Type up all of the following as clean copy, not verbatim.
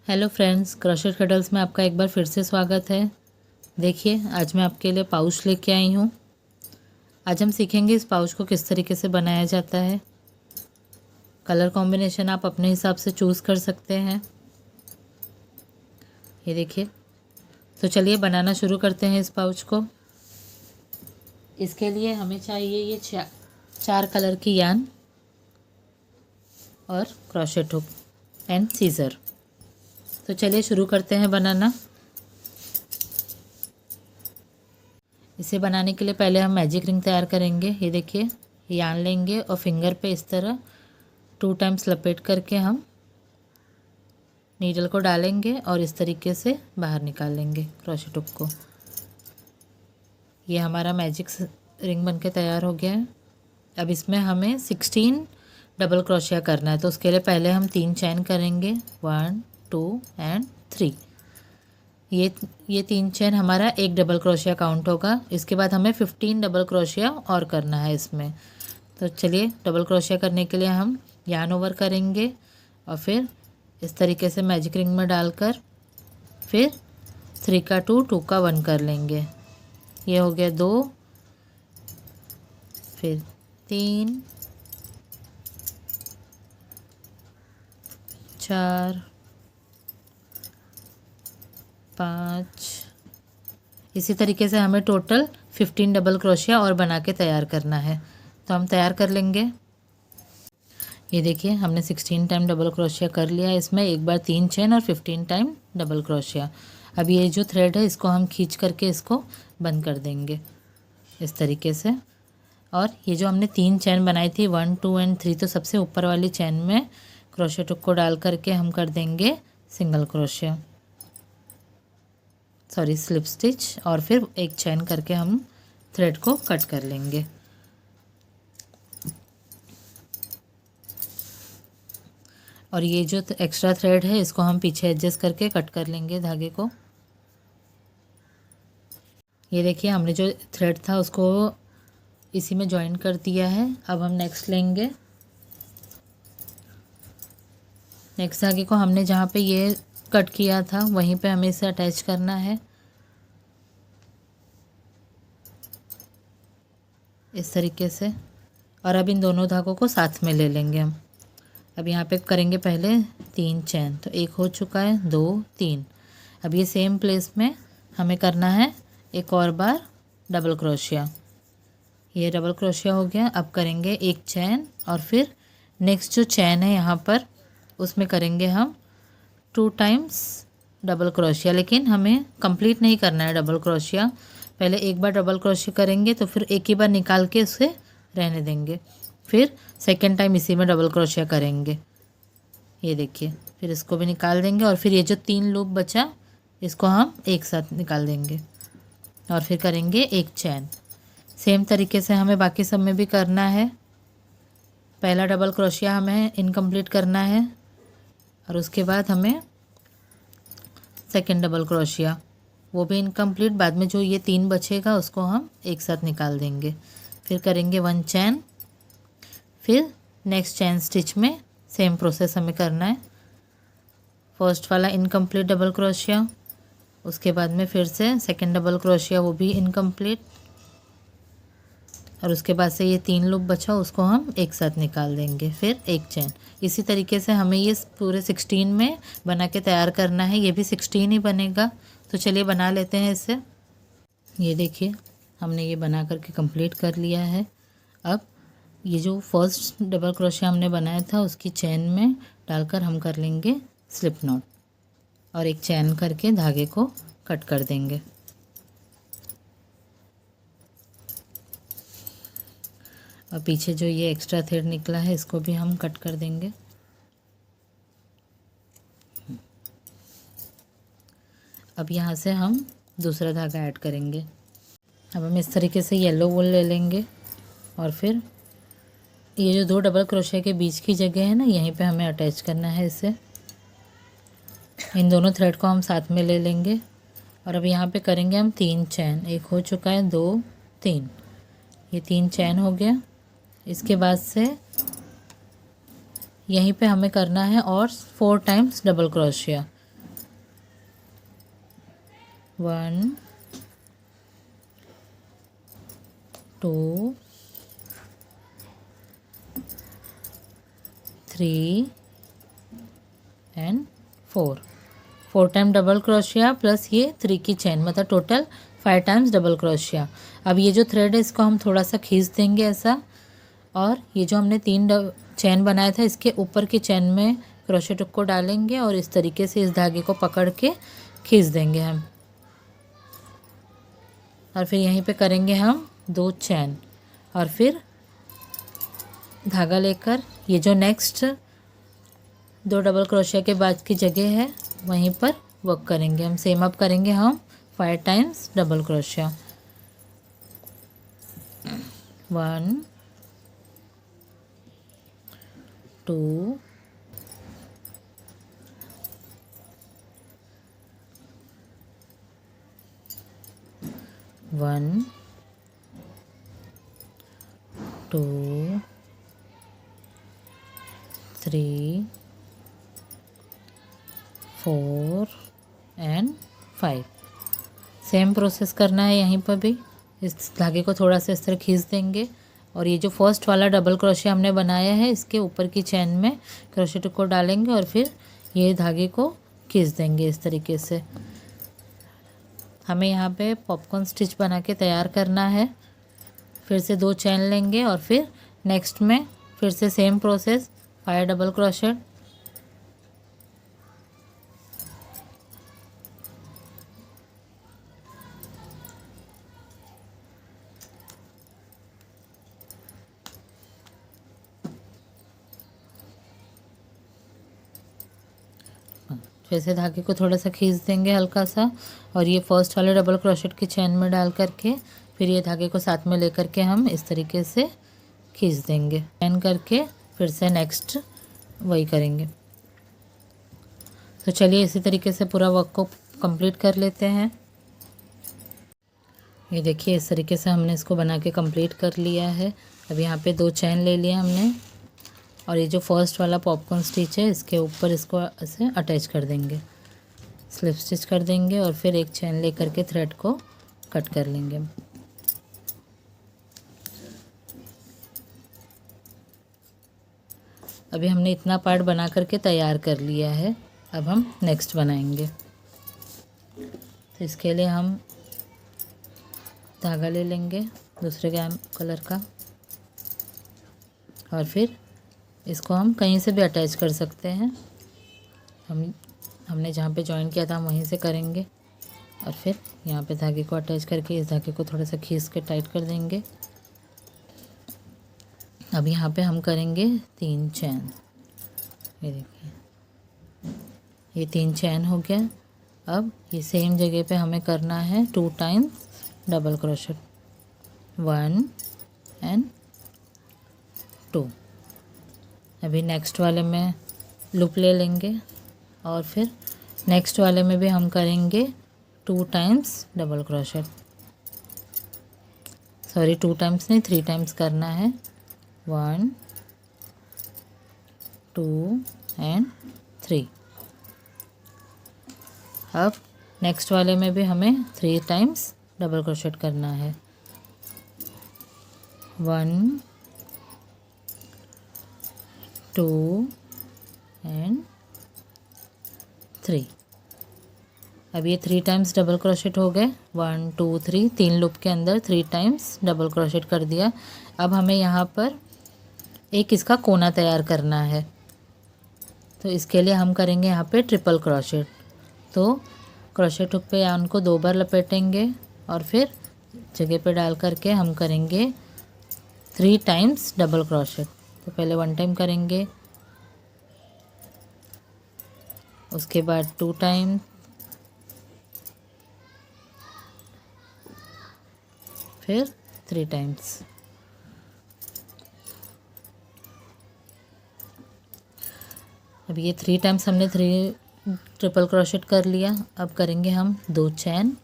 Hello friends, crochet cuddles में आपका एक बार फिर से स्वागत है। देखिए, आज मैं आपके लिए पाउच लेके आई हूँ। आज हम सीखेंगे इस पाउच को किस तरीके से बनाया जाता है। कलर कॉम्बिनेशन आप अपने हिसाब से चूज़ कर सकते हैं। ये देखिए, तो चलिए बनाना शुरू करते हैं इस पाउच को। इसके लिए हमें चाहिए ये चार कलर की यान और क्रोशेट हुक एंड सीज़र। तो चलिए शुरू करते हैं बनाना। इसे बनाने के लिए पहले हम मैजिक रिंग तैयार करेंगे। ये देखिए, यान लेंगे और फिंगर पे इस तरह 2 टाइम्स लपेट करके हम नीडल को डालेंगे और इस तरीके से बाहर निकाल लेंगे क्रोशेट हुक को। ये हमारा मैजिक रिंग बनके तैयार हो गया है। अब इसमें हमें 16 डबल क्रोशिया करना है, तो उसके लिए पहले हम 3 चैन करेंगे, 1 2 एंड 3। ये 3 चेन हमारा एक डबल क्रोशिया काउंट होगा। इसके बाद हमें 15 डबल क्रोशिया और करना है इसमें। तो चलिए, डबल क्रोशिया करने के लिए हम यान ओवर करेंगे और फिर इस तरीके से मैजिक रिंग में डालकर फिर 3 का 2, 2 का 1 कर लेंगे। ये हो गया 2, फिर 3, 4, 5। इसी तरीके से हमें टोटल 15 डबल क्रोशिया और बना के तैयार करना है। तो हम तैयार कर लेंगे। ये देखिए, हमने 16 टाइम डबल क्रोशिया कर लिया है। इसमें एक बार 3 चेन और 15 टाइम डबल क्रोशिया। अब ये जो थ्रेड है इसको हम खींच करके इसको बंद कर देंगे इस तरीके से। और ये जो हमने 3 चैन बनाई थी 1 2 एंड 3, तो सबसे ऊपर वाली चैन में क्रोशेट हुक को डाल करके हम कर देंगे single crochet, sorry slip stitch, और फिर एक चैन करके हम थ्रेड को कट कर लेंगे। और ये जो एक्स्ट्रा थ्रेड है इसको हम पीछे एडजस्ट करके कट कर लेंगे धागे को। ये देखिए, हमने जो थ्रेड था उसको इसी में जॉइन कर दिया है। अब हम नेक्स्ट लेंगे। नेक्स्ट धागे को हमने जहाँ पे ये कट किया था वहीं पे हमें इसे अटैच करना है इस तरीके से। और अब इन दोनों धागों को साथ में ले लेंगे हम। अब यहाँ पे करेंगे पहले 3 चैन, तो एक हो चुका है, 2 3। अब ये सेम प्लेस में हमें करना है एक और बार डबल क्रोशिया। ये डबल क्रोशिया हो गया। अब करेंगे एक चैन और फिर नेक्स्ट जो चैन है यहाँ पर उसमें करेंगे हम 2 टाइम्स डबल क्रोशिया। लेकिन हमें कंप्लीट नहीं करना है डबल क्रोशिया। पहले एक बार डबल क्रोशिया करेंगे तो फिर एक ही बार निकाल के उसे रहने देंगे, फिर सेकेंड टाइम इसी में डबल क्रोशिया करेंगे। ये देखिए, फिर इसको भी निकाल देंगे और फिर ये जो 3 लूप बचा इसको हम एक साथ निकाल देंगे और फिर करेंगे एक चैन। सेम तरीके से हमें बाकी सब में भी करना है। पहला डबल क्रोशिया हमें इनकम्प्लीट करना है और उसके बाद हमें सेकेंड डबल क्रोशिया, वो भी इनकम्प्लीट। बाद में जो ये 3 बचेगा उसको हम एक साथ निकाल देंगे। फिर करेंगे 1 चैन, फिर नेक्स्ट चैन स्टिच में सेम प्रोसेस हमें करना है। फर्स्ट वाला इनकम्प्लीट डबल क्रोशिया, उसके बाद में फिर से सेकेंड डबल क्रोशिया, वो भी इनकम्प्लीट, और उसके बाद से ये 3 लूप बचा उसको हम एक साथ निकाल देंगे, फिर एक चैन। इसी तरीके से हमें ये पूरे 16 में बना के तैयार करना है। ये भी 16 ही बनेगा। तो चलिए बना लेते हैं इसे। ये देखिए, हमने ये बना करके कंप्लीट कर लिया है। अब ये जो फर्स्ट डबल क्रोशिया हमने बनाया था उसकी चैन में डालकर हम कर लेंगे स्लिप नॉट और एक चैन करके धागे को कट कर देंगे। और पीछे जो ये एक्स्ट्रा थ्रेड निकला है इसको भी हम कट कर देंगे। अब यहाँ से हम दूसरा धागा ऐड करेंगे। अब हम इस तरीके से येलो वूल ले लेंगे और फिर ये जो 2 डबल क्रोशिया के बीच की जगह है ना, यहीं पे हमें अटैच करना है इसे। इन दोनों थ्रेड को हम साथ में ले लेंगे और अब यहाँ पे करेंगे हम 3 चैन। एक हो चुका है, 2 3, ये 3 चैन हो गया। इसके बाद से यहीं पे हमें करना है और 4 times double crochet. 1 2 3 and 4 time double crochet plus ये 3 की चेन, मतलब टोटल 5 टाइम्स डबल क्रोशिया। अब ये जो थ्रेड है इसको हम थोड़ा सा खींच देंगे ऐसा, और ये जो हमने 3 चेन बनाया था इसके ऊपर की चेन में क्रोशेट हुक को डालेंगे और इस तरीके से इस धागे को पकड़ के खींच देंगे हम, और फिर यहीं पे करेंगे हम 2 चेन, और फिर धागा लेकर ये जो नेक्स्ट 2 डबल क्रोशिया के बाद की जगह है वहीं पर वर्क करेंगे हम। सेम अप करेंगे हम 5 times double crochet. 1 2 1 2 3 4 and 5। Same process करना है यहीं पर भी। इस धागे को थोड़ा सा इस तरह खींच देंगे, और ये जो फर्स्ट वाला डबल क्रोशिया हमने बनाया है इसके ऊपर की चेन में क्रोशेट को डालेंगे और फिर ये धागे को खींच देंगे इस तरीके से। हमें यहाँ पे पॉपकॉर्न स्टिच बना के तैयार करना है। फिर से 2 चेन लेंगे और फिर नेक्स्ट में फिर से सेम प्रोसेस 5 डबल क्रोशेट, फिर से धागे को थोड़ा सा खींच देंगे हल्का सा, और ये फर्स्ट वाले डबल क्रोशेट की चेन में डाल करके फिर ये धागे को साथ में लेकर के हम इस तरीके से खींच देंगे। चेन करके फिर से नेक्स्ट वही करेंगे। तो चलिए इसी तरीके से पूरा वर्क को कंप्लीट कर लेते हैं। ये देखिए इस तरीके से हमने इसको बना के कंप्लीट कर लिया है। अब यहाँ पे 2 चेन ले लिया हमने, और ये जो फर्स्ट वाला पॉपकॉर्न स्टिच है इसके ऊपर इसको ऐसे अटैच कर देंगे, स्लिप स्टिच कर देंगे, और फिर एक चेन ले करके थ्रेड को कट कर लेंगे। अभी हमने इतना पार्ट बना करके तैयार कर लिया है। अब हम नेक्स्ट बनाएंगे। तो इसके लिए हम धागा ले लेंगे दूसरे कलर का, और फिर इसको हम कहीं से भी अटैच कर सकते हैं। हमने जहाँ पे जॉइन किया था हम वहीं से करेंगे, और फिर यहाँ पे धागे को अटैच करके इस धागे को थोड़ा सा खींच के टाइट कर देंगे। अब यहाँ पे हम करेंगे 3 चैन। ये देखिए ये 3 चैन हो गया। अब ये सेम जगह पे हमें करना है 2 टाइम्स डबल क्रोशेट, 1 एंड 2। अभी नेक्स्ट वाले में लूप ले लेंगे, और फिर नेक्स्ट वाले में भी हम करेंगे 2 times double crochet, sorry 2 times नहीं 3 टाइम्स करना है। 1 2 एंड 3। अब नेक्स्ट वाले में भी हमें 3 टाइम्स डबल क्रोशेट करना है। 1 2 एंड 3। अब ये 3 टाइम्स डबल क्रोशेट हो गए। 1 2 3, 3 लूप के अंदर 3 टाइम्स डबल क्रोशेट कर दिया। अब हमें यहाँ पर एक इसका कोना तैयार करना है, तो इसके लिए हम करेंगे यहाँ पे ट्रिपल क्रोशेट। तो क्रोशेट हुक पे यार्न को 2 बार लपेटेंगे और फिर जगह पे डाल करके हम करेंगे 3 टाइम्स डबल क्रोशेट। तो पहले 1 टाइम करेंगे, उसके बाद 2 टाइम, फिर 3 टाइम्स। अब ये 3 टाइम्स हमने 3 ट्रिपल क्रोशेट कर लिया। अब करेंगे हम 2 चैन,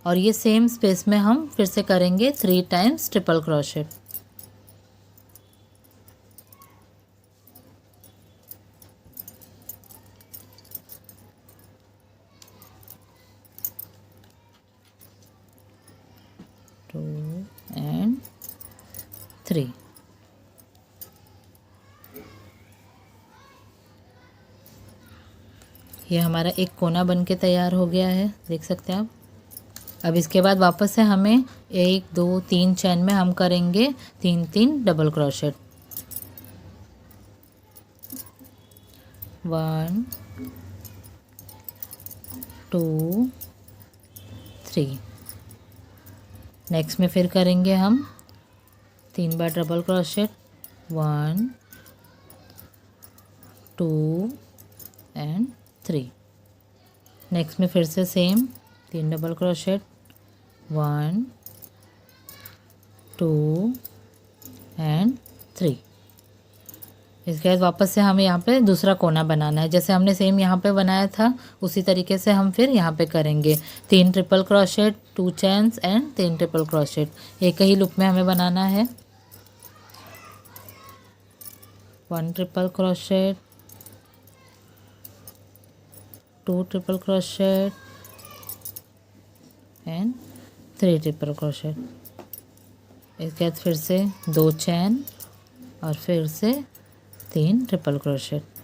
और ये सेम स्पेस में हम फिर से करेंगे 3 टाइम्स ट्रिपल क्रोशेट। 2 एंड 3। ये हमारा एक कोना बन के तैयार हो गया है, देख सकते हैं आप। अब इसके बाद वापस से हमें 1 2 3 चेन में हम करेंगे 3 डबल क्रोशेट। 1 2 3। नेक्स्ट में फिर करेंगे हम 3 बार डबल क्रोशेट, 1 2 एंड 3। नेक्स्ट में फिर से सेम 3 डबल क्रोशेट, 1 2 एंड 3। इसके बाद वापस से हमें यहाँ पे दूसरा कोना बनाना है, जैसे हमने सेम यहाँ पे बनाया था उसी तरीके से हम फिर यहाँ पे करेंगे 3 triple crochet, 2 chains and 3 triple crochet. एक ही लूप में हमें बनाना है। 1 triple crochet, 2 triple crochet and 3 triple crochet. इसके बाद फिर से 2 चैन और फिर से 3 ट्रिपल क्रोशेट।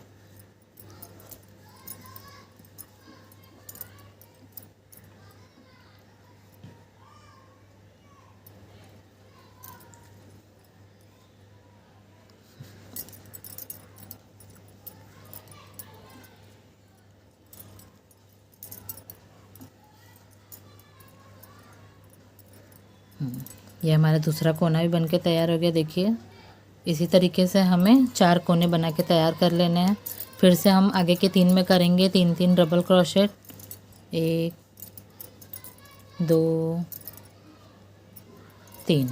ये हमारा दूसरा कोना भी बनके तैयार हो गया, देखिए। इसी तरीके से हमें 4 कोने बना के तैयार कर लेने हैं। फिर से हम आगे के 3 में करेंगे 3 डबल क्रोशेट, 1 2 3।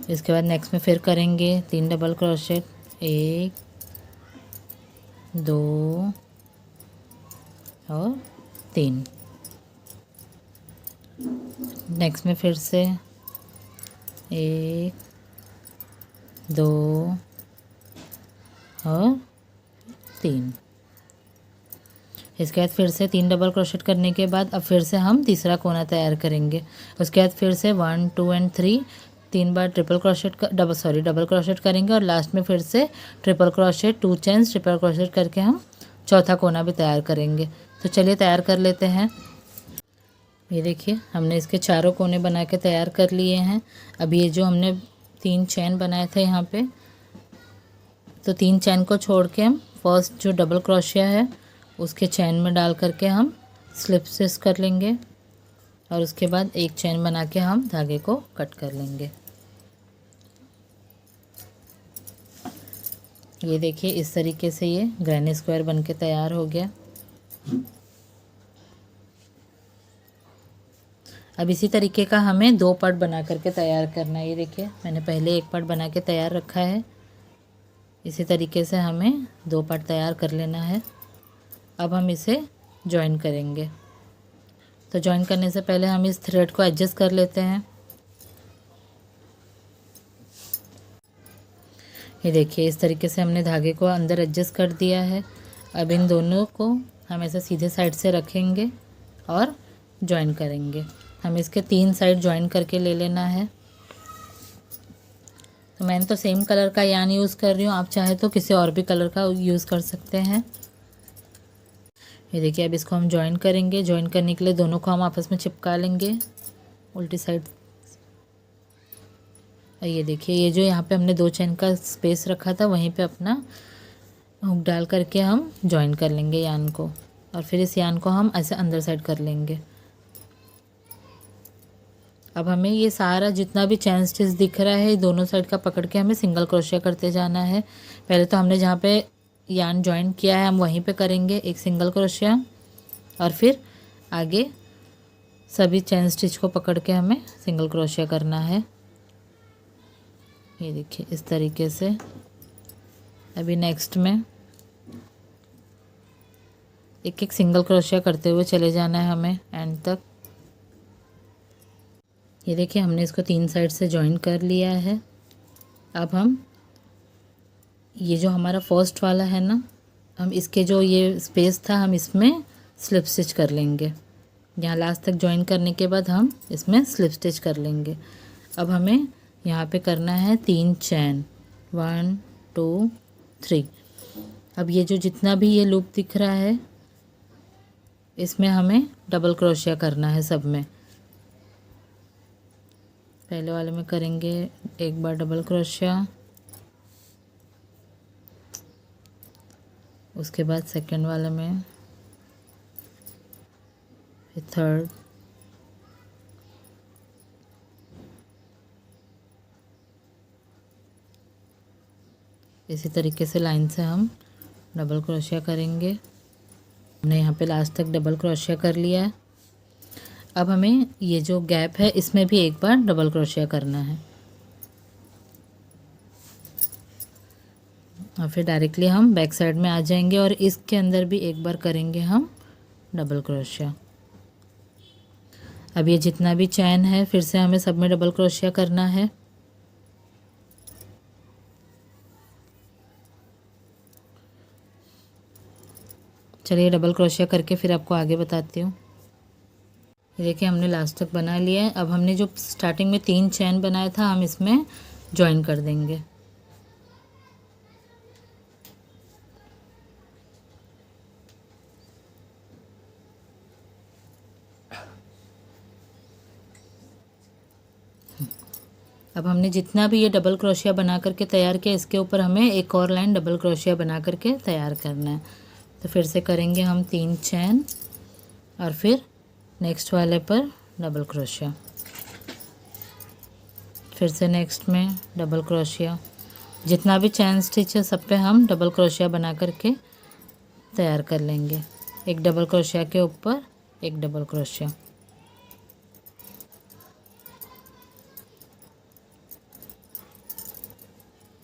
इसके बाद नेक्स्ट में फिर करेंगे 3 डबल क्रोशेट, 1 2 और 3। नेक्स्ट में फिर से 1 2 और 3। इसके बाद फिर से 3 डबल क्रोशेट करने के बाद अब फिर से हम तीसरा कोना तैयार करेंगे। उसके बाद फिर से 1 2 एंड 3 3 बार डबल क्रोशेट करेंगे और लास्ट में फिर से triple crochet, 2 chains, triple crochet करके हम चौथा कोना भी तैयार करेंगे। तो चलिए तैयार कर लेते हैं। ये देखिए हमने इसके चारों कोने बना के तैयार कर लिए हैं। अब ये जो हमने 3 चैन बनाए थे यहाँ पे, तो 3 चैन को छोड़ के हम फर्स्ट जो डबल क्रोशिया है उसके चैन में डाल करके हम स्लिप स्टिच कर लेंगे और उसके बाद एक चैन बना के हम धागे को कट कर लेंगे। ये देखिए इस तरीके से ये ग्रैनी स्क्वायर बन के तैयार हो गया। अब इसी तरीके का हमें 2 पार्ट बना करके तैयार करना है। ये देखिए मैंने पहले एक पार्ट बना के तैयार रखा है। इसी तरीके से हमें 2 पार्ट तैयार कर लेना है। अब हम इसे जॉइन करेंगे। तो जॉइन करने से पहले हम इस थ्रेड को एडजस्ट कर लेते हैं। ये देखिए इस तरीके से हमने धागे को अंदर एडजस्ट कर दिया है। अब इन दोनों को हम ऐसे सीधे साइड से रखेंगे और जॉइन करेंगे। हमें इसके 3 साइड जॉइन करके ले लेना है। तो मैंने तो सेम कलर का यान यूज़ कर रही हूँ, आप चाहे तो किसी और भी कलर का यूज़ कर सकते हैं। ये देखिए अब इसको हम जॉइन करेंगे। जॉइन करने के लिए दोनों को हम आपस में चिपका लेंगे उल्टी साइड। ये देखिए ये जो यहाँ पे हमने 2 चैन का स्पेस रखा था वहीं पे अपना हुक डाल करके हम जॉइन कर लेंगे यान को और फिर इस यान को हम ऐसे अंदर साइड कर लेंगे। अब हमें ये सारा जितना भी चैन स्टिच दिख रहा है दोनों साइड का पकड़ के हमें सिंगल क्रोशिया करते जाना है। पहले तो हमने जहाँ पे यान जॉइन किया है हम वहीं पे करेंगे एक सिंगल क्रोशिया और फिर आगे सभी चैन स्टिच को पकड़ के हमें सिंगल क्रोशिया करना है। ये देखिए इस तरीके से। अभी नेक्स्ट में एक एक सिंगल क्रोशिया करते हुए चले जाना है हमें एंड तक। ये देखिए हमने इसको 3 साइड से जॉइन कर लिया है। अब हम ये जो हमारा फर्स्ट वाला है ना, हम इसके जो ये स्पेस था हम इसमें स्लिप स्टिच कर लेंगे। यहाँ लास्ट तक जॉइन करने के बाद हम इसमें स्लिप स्टिच कर लेंगे। अब हमें यहाँ पे करना है 3 चैन, 1 2 3। अब ये जो जितना भी ये लूप दिख रहा है इसमें हमें डबल क्रोशिया करना है सब में। पहले वाले में करेंगे एक बार डबल क्रोशिया, उसके बाद सेकंड वाले में, फिर थर्ड, इसी तरीके से लाइन से हम डबल क्रोशिया करेंगे। हमने यहाँ पे लास्ट तक डबल क्रोशिया कर लिया है। अब हमें ये जो गैप है इसमें भी एक बार डबल क्रोशिया करना है और फिर डायरेक्टली हम बैक साइड में आ जाएंगे और इसके अंदर भी एक बार करेंगे हम डबल क्रोशिया। अब ये जितना भी चैन है फिर से हमें सब में डबल क्रोशिया करना है। चलिए डबल क्रोशिया करके फिर आपको आगे बताती हूँ। ये देखिए हमने लास्ट तक बना लिया है। अब हमने जो स्टार्टिंग में 3 चैन बनाया था हम इसमें जॉइन कर देंगे। अब हमने जितना भी ये डबल क्रोशिया बना करके तैयार किया इसके ऊपर हमें एक और लाइन डबल क्रोशिया बना करके तैयार करना है। तो फिर से करेंगे हम 3 चैन और फिर नेक्स्ट वाले पर डबल क्रोशिया, फिर से नेक्स्ट में डबल क्रोशिया। जितना भी चैन स्टिच है सब पे हम डबल क्रोशिया बना करके तैयार कर लेंगे। एक डबल क्रोशिया के ऊपर एक डबल क्रोशिया।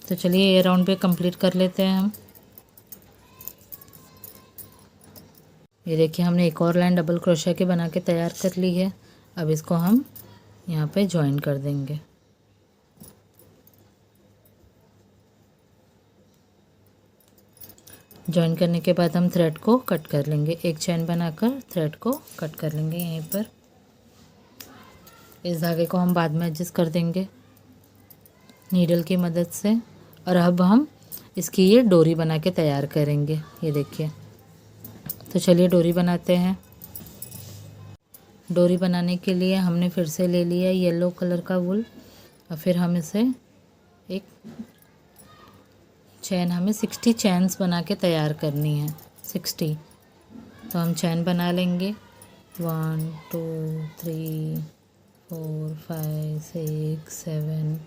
तो चलिए ये राउंड पे कंप्लीट कर लेते हैं हम। ये देखिए हमने एक और लाइन डबल क्रोशिया के बना के तैयार कर ली है। अब इसको हम यहाँ पे जॉइन कर देंगे। जॉइन करने के बाद हम थ्रेड को कट कर लेंगे। एक चैन बनाकर थ्रेड को कट कर लेंगे यहीं पर। इस धागे को हम बाद में एडजस्ट कर देंगे नीडल की मदद से। और अब हम इसकी ये डोरी बना के तैयार करेंगे। ये देखिए, तो चलिए डोरी बनाते हैं। डोरी बनाने के लिए हमने फिर से ले लिया येलो कलर का वूल और फिर हम इसे एक चैन, हमें 60 चैन्स बना के तैयार करनी है। 60 तो हम चैन बना लेंगे। 1 2 3 4 5 6 7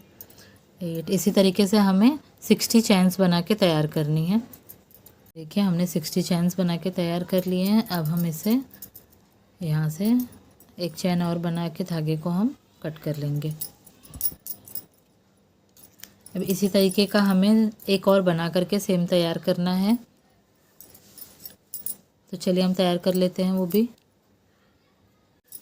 8। इसी तरीके से हमें 60 चैन्स बना के तैयार करनी है। देखिए हमने 60 चैन्स बना के तैयार कर लिए हैं। अब हम इसे यहाँ से एक चैन और बना के धागे को हम कट कर लेंगे। अब इसी तरीके का हमें एक और बना करके सेम तैयार करना है। तो चलिए हम तैयार कर लेते हैं वो भी।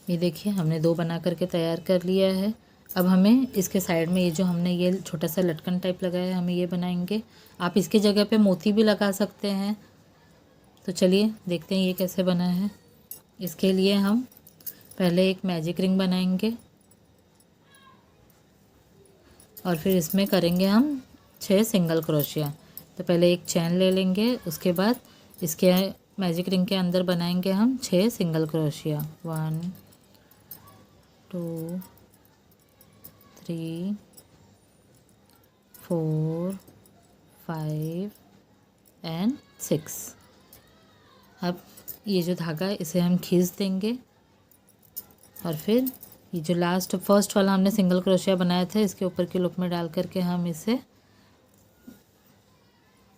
ये देखिए हमने 2 बना करके तैयार कर लिया है। अब हमें इसके साइड में ये जो हमने ये छोटा सा लटकन टाइप लगाया है हमें ये बनाएंगे। आप इसके जगह पे मोती भी लगा सकते हैं। तो चलिए देखते हैं ये कैसे बना है। इसके लिए हम पहले एक मैजिक रिंग बनाएंगे और फिर इसमें करेंगे हम 6 सिंगल क्रोशिया। तो पहले एक चैन ले लेंगे, उसके बाद इसके मैजिक रिंग के अंदर बनाएंगे हम 6 सिंगल क्रोशिया। 1 2 3 4 5 एंड 6। अब ये जो धागा है इसे हम खींच देंगे और फिर ये जो लास्ट फर्स्ट वाला हमने सिंगल क्रोशिया बनाया था इसके ऊपर की लूप में डाल करके हम इसे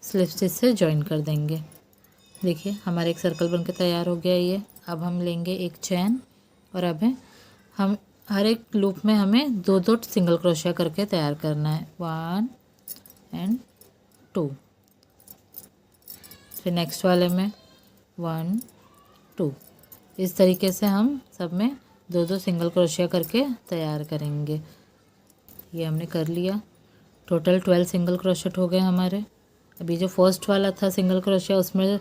स्लिप स्टिच से जॉइन कर देंगे। देखिए हमारा एक सर्कल बनकर तैयार हो गया ये। अब हम लेंगे एक चैन और अब हम हर एक लूप में हमें 2 सिंगल क्रोशिया करके तैयार करना है। 1 एंड 2। फिर नेक्स्ट वाले में 1 2। इस तरीके से हम सब में 2 सिंगल क्रोशिया करके तैयार करेंगे। ये हमने कर लिया। टोटल 12 सिंगल क्रोशिया हो गए हमारे। अभी जो फर्स्ट वाला था सिंगल क्रोशिया उसमें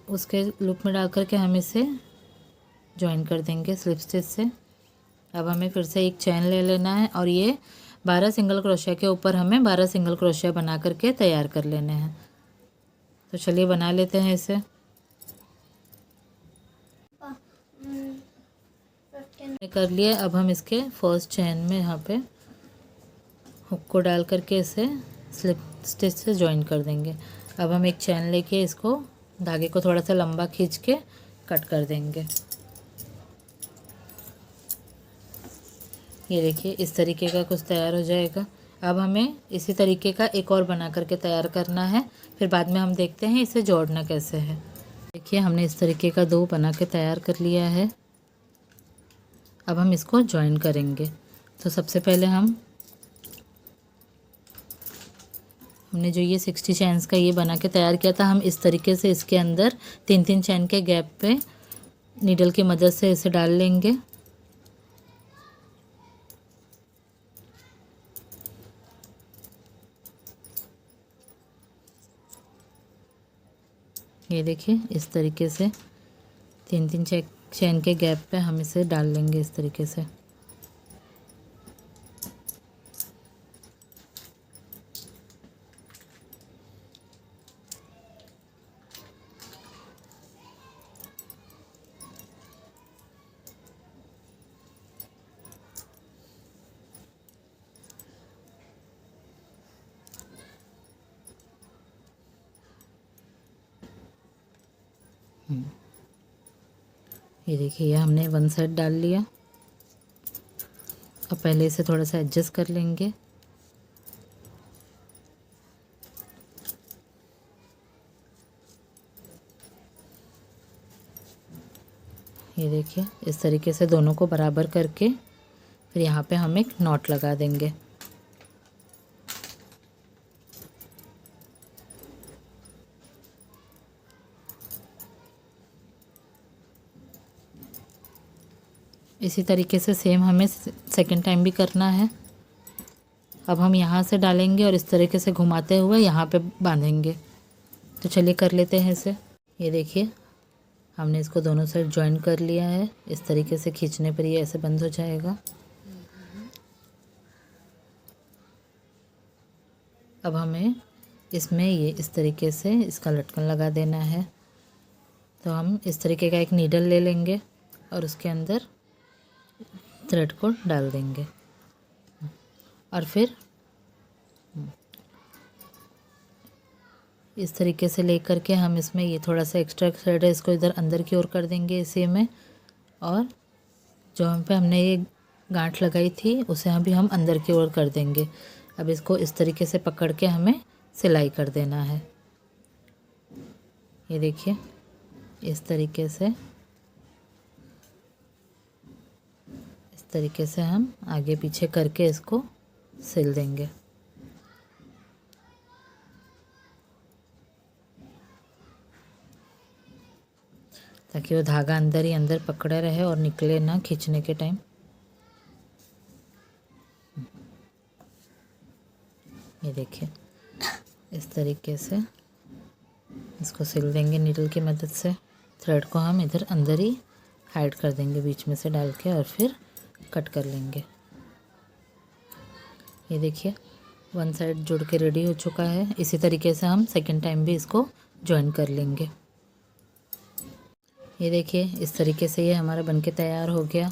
उसके लूप में डाल करके हम इसे जॉइन कर देंगे स्लिप स्टिच से। अब हमें फिर से एक चैन ले लेना है और ये 12 सिंगल क्रोशिया के ऊपर हमें 12 सिंगल क्रोशिया बना करके तैयार कर लेने हैं। तो चलिए बना लेते हैं इसे। कर लिए। अब हम इसके फर्स्ट चैन में यहाँ पे हुक को डाल करके इसे स्लिप स्टिच से जॉइन कर देंगे। अब हम एक चैन लेके इसको धागे को थोड़ा सा लंबा खींच के कट कर देंगे। ये देखिए इस तरीके का कुछ तैयार हो जाएगा। अब हमें इसी तरीके का एक और बना करके तैयार करना है, फिर बाद में हम देखते हैं इसे जोड़ना कैसे है। देखिए हमने इस तरीके का 2 बना के तैयार कर लिया है। अब हम इसको जॉइन करेंगे। तो सबसे पहले हमने जो ये 60 चैन्स का ये बना के तैयार किया था, हम इस तरीके से इसके अंदर 3-3 चैन के गैप पे नीडल की मदद से इसे डाल लेंगे। ये देखिए इस तरीके से 3-3 चैन के गैप पे हम इसे डाल लेंगे इस तरीके से। ये देखिए ये हमने 1 साइड डाल लिया। अब पहले इसे थोड़ा सा एडजस्ट कर लेंगे। ये देखिए इस तरीके से दोनों को बराबर करके फिर यहाँ पे हम एक नॉट लगा देंगे। इसी तरीके से सेम हमें सेकंड टाइम भी करना है। अब हम यहाँ से डालेंगे और इस तरीके से घुमाते हुए यहाँ पे बांधेंगे। तो चलिए कर लेते हैं इसे। ये देखिए हमने इसको दोनों साइड जॉइन कर लिया है। इस तरीके से खींचने पर ये ऐसे बंद हो जाएगा। अब हमें इसमें ये इस तरीके से इसका लटकन लगा देना है। तो हम इस तरीके का एक नीडल ले लेंगे और उसके अंदर थ्रेड को डाल देंगे और फिर इस तरीके से ले करके हम इसमें ये थोड़ा सा एक्स्ट्रा थ्रेड है इसको इधर अंदर की ओर कर देंगे इसी में, और जो हम पे हमने ये गांठ लगाई थी उसे अभी हम अंदर की ओर कर देंगे। अब इसको इस तरीके से पकड़ के हमें सिलाई कर देना है। ये देखिए इस तरीके से हम आगे पीछे करके इसको सिल देंगे। ताकि वो धागा अंदर ही अंदर पकड़े रहे और निकले ना खींचने के टाइम। ये देखिए इस तरीके से इसको सिल देंगे नीडल की मदद से। थ्रेड को हम इधर अंदर ही हाइड कर देंगे बीच में से डाल के और फिर कट कर लेंगे। ये देखिए 1 साइड जुड़ के रेडी हो चुका है। इसी तरीके से हम सेकंड टाइम भी इसको जॉइन कर लेंगे। ये देखिए इस तरीके से ये हमारा बनके तैयार हो गया।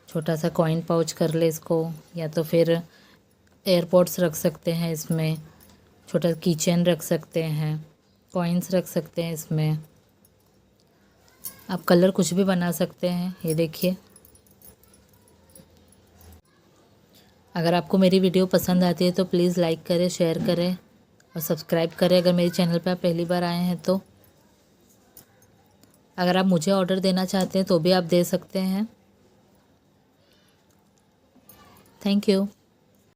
छोटा सा कॉइन पाउच कर ले इसको, या तो फिर एयरपोर्ट्स रख सकते हैं इसमें, छोटा की चेन रख सकते हैं, कॉइन्स रख सकते हैं इसमें। आप कलर कुछ भी बना सकते हैं। ये देखिए अगर आपको मेरी वीडियो पसंद आती है तो प्लीज़ लाइक करें, शेयर करें और सब्सक्राइब करें अगर मेरे चैनल पर आप पहली बार आए हैं तो। अगर आप मुझे ऑर्डर देना चाहते हैं तो भी आप दे सकते हैं। Thank you.